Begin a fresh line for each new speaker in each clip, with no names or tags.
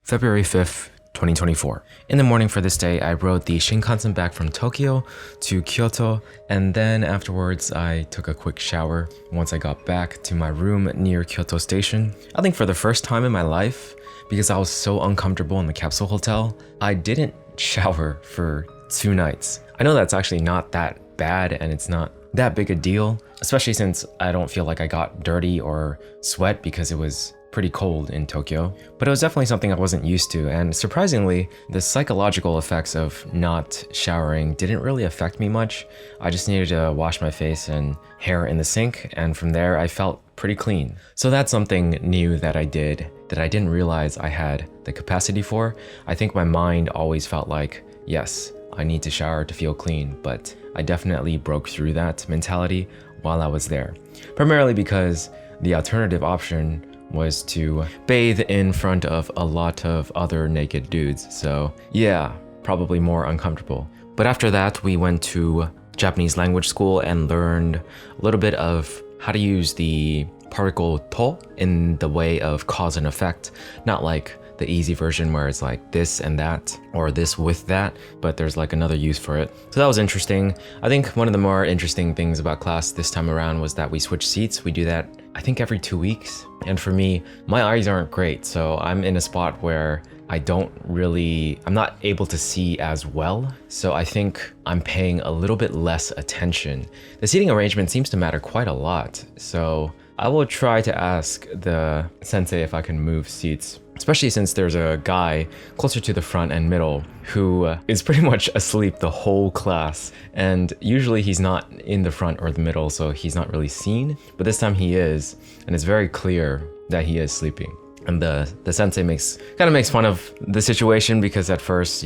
February 5th, 2024. In the morning for this day, I rode the Shinkansen back from Tokyo to Kyoto, and then afterwards I took a quick shower once I got back to my room near Kyoto Station. I think for the first time in my life, because I was so uncomfortable in the capsule hotel, I didn't shower for 2 nights. I know that's actually not that bad and it's not that big a deal, especially since I don't feel like I got dirty or sweat because it was pretty cold in Tokyo, but it was definitely something I wasn't used to, and surprisingly, the psychological effects of not showering didn't really affect me much. I just needed to wash my face and hair in the sink, and from there I felt pretty clean. So that's something new that I did that I didn't realize I had the capacity for. I think my mind always felt like, yes, I need to shower to feel clean, but I definitely broke through that mentality while I was there. Primarily because the alternative option was to bathe in front of a lot of other naked dudes. So yeah, probably more uncomfortable. But after that, we went to Japanese language school and learned a little bit of how to use the particle to in the way of cause and effect, not like the easy version where it's like this and that or this with that, but there's like another use for it. So that was interesting. I think one of the more interesting things about class this time around was that we switched seats. We do that I think every 2 weeks. And for me, my eyes aren't great, so I'm in a spot where I'm not able to see as well. So I think I'm paying a little bit less attention. The seating arrangement seems to matter quite a lot. So I will try to ask the sensei if I can move seats, especially since there's a guy closer to the front and middle who is pretty much asleep the whole class. And usually he's not in the front or the middle, so he's not really seen. But this time he is, and it's very clear that he is sleeping. And the sensei kind of makes fun of the situation because at first,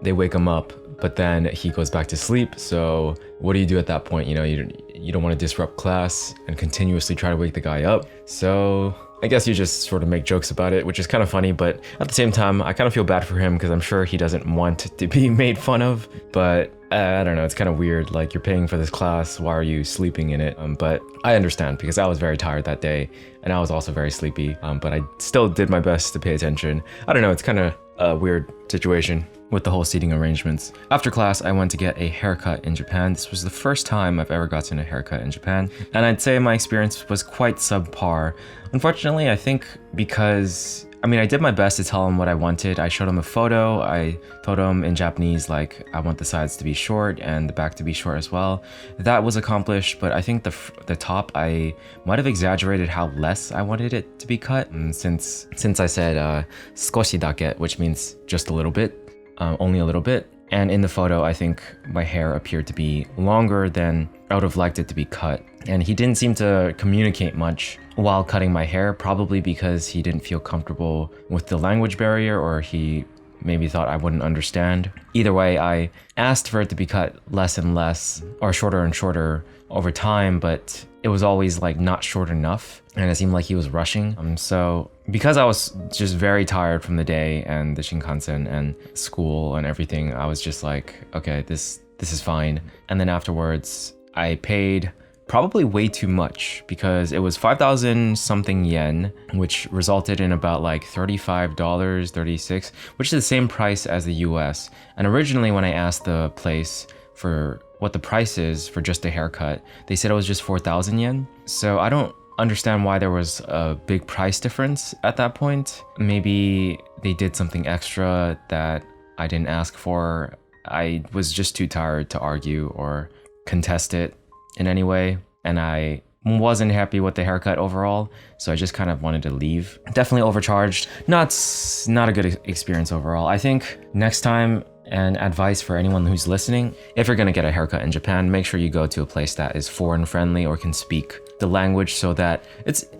they wake him up, but then he goes back to sleep. So what do you do at that point? You don't want to disrupt class and continuously try to wake the guy up. So I guess you just sort of make jokes about it, which is kind of funny, but at the same time, I kind of feel bad for him because I'm sure he doesn't want to be made fun of, but I don't know, it's kind of weird, like you're paying for this class, why are you sleeping in it? But I understand because I was very tired that day and I was also very sleepy, but I still did my best to pay attention. I don't know, it's kind of a weird situation with the whole seating arrangements. After class, I went to get a haircut in Japan. This was the first time I've ever gotten a haircut in Japan, and I'd say my experience was quite subpar. Unfortunately, I think because I did my best to tell him what I wanted. I showed him a photo. I told him in Japanese, like, I want the sides to be short and the back to be short as well. That was accomplished, but I think the top, I might have exaggerated how less I wanted it to be cut. And since I said "skoshi dake," which means just a little bit, only a little bit. And in the photo, I think my hair appeared to be longer than I would have liked it to be cut. And he didn't seem to communicate much while cutting my hair, probably because he didn't feel comfortable with the language barrier, or he maybe thought I wouldn't understand. Either way, I asked for it to be cut less and less, or shorter and shorter over time, but it was always like not short enough, and it seemed like he was rushing. So because I was just very tired from the day and the Shinkansen and school and everything, I was just like, okay, this is fine. And then afterwards, I paid probably way too much because it was 5,000 something yen, which resulted in about like $35, 36, which is the same price as the US. And originally when I asked the place for what the price is for just a haircut, they said it was just 4,000 yen. So I don't understand why there was a big price difference at that point. Maybe they did something extra that I didn't ask for. I was just too tired to argue or contest it in any way, and I wasn't happy with the haircut overall, so I just kind of wanted to leave. Definitely overcharged. Not a good experience overall. I think next time, and advice for anyone who's listening, if you're gonna get a haircut in Japan, make sure you go to a place that is foreign friendly or can speak the language, so that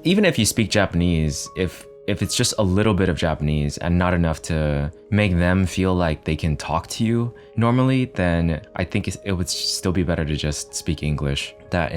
even if you speak Japanese, if it's just a little bit of Japanese and not enough to make them feel like they can talk to you normally, then I think it would still be better to just speak English. That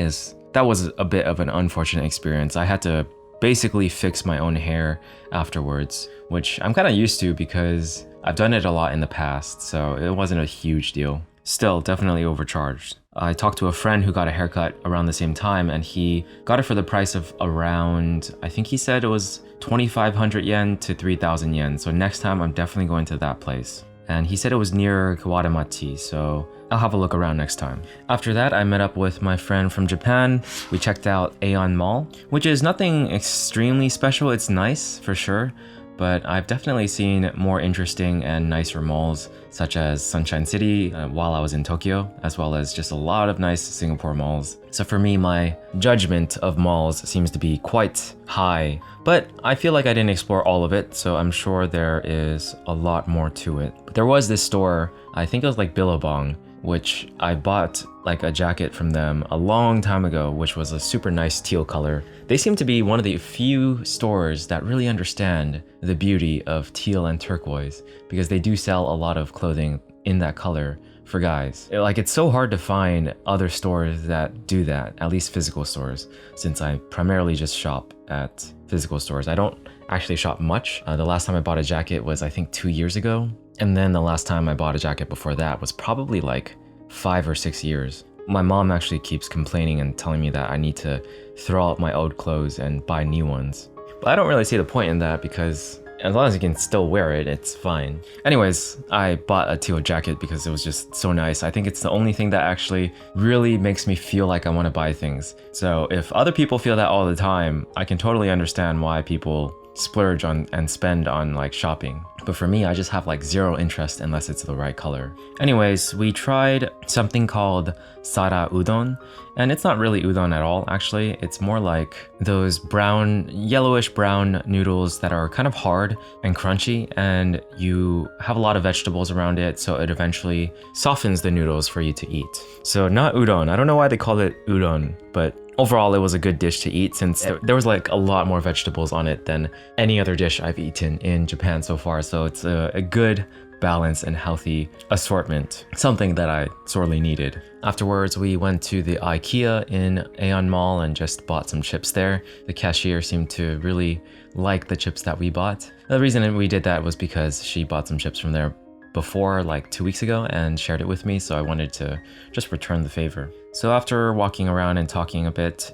was a bit of an unfortunate experience. I had to basically fix my own hair afterwards, which I'm kind of used to because I've done it a lot in the past, so it wasn't a huge deal. still definitely overcharged. I talked to a friend who got a haircut around the same time, and he got it for the price of around, I think he said it was 2,500 yen to 3,000 yen. So next time I'm definitely going to that place. And he said it was near Kawadamachi, so I'll have a look around next time. After that, I met up with my friend from Japan. We checked out Aeon Mall, which is nothing extremely special. It's nice for sure, but I've definitely seen more interesting and nicer malls, such as Sunshine City while I was in Tokyo, as well as just a lot of nice Singapore malls. So for me, my judgment of malls seems to be quite high, but I feel like I didn't explore all of it, so I'm sure there is a lot more to it. But there was this store, I think it was like Billabong, which I bought like a jacket from them a long time ago, which was a super nice teal color. They seem to be one of the few stores that really understand the beauty of teal and turquoise, because they do sell a lot of clothing in that color for guys. Like, it's so hard to find other stores that do that, at least physical stores, since I primarily just shop at physical stores. I don't actually shop much. The last time I bought a jacket was I think 2 years ago. And then the last time I bought a jacket before that was probably like 5 or 6 years. My mom actually keeps complaining and telling me that I need to throw out my old clothes and buy new ones. But I don't really see the point in that, because as long as you can still wear it, it's fine. Anyways, I bought a teal jacket because it was just so nice. I think it's the only thing that actually really makes me feel like I want to buy things. So if other people feel that all the time, I can totally understand why people splurge on and spend on like shopping. But for me, I just have like zero interest unless it's the right color. Anyways, we tried something called Sara Udon, and it's not really udon at all, actually. It's more like those brown, yellowish brown noodles that are kind of hard and crunchy, and you have a lot of vegetables around it, so it eventually softens the noodles for you to eat. So not udon. I don't know why they call it udon, but overall, it was a good dish to eat, since there was like a lot more vegetables on it than any other dish I've eaten in Japan so far. So it's a good, balanced, and healthy assortment, something that I sorely needed. Afterwards, we went to the IKEA in Aeon Mall and just bought some chips there. The cashier seemed to really like the chips that we bought. The reason we did that was because she bought some chips from there before, like 2 weeks ago, and shared it with me, so I wanted to just return the favor. So after walking around and talking a bit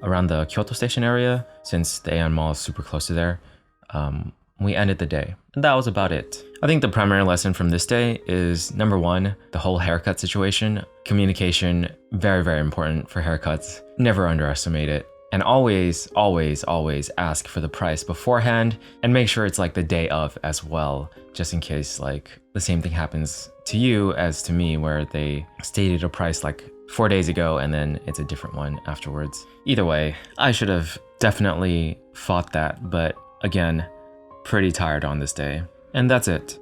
around the Kyoto station area, since the Aeon Mall is super close to there, we ended the day. And that was about it. I think the primary lesson from this day is, number one, the whole haircut situation. Communication, very, very important for haircuts. Never underestimate it. And always, always, always ask for the price beforehand, and make sure it's like the day of as well, just in case like the same thing happens to you as to me, where they stated a price like 4 days ago and then it's a different one afterwards. Either way, I should have definitely fought that, but again, pretty tired on this day. And that's it.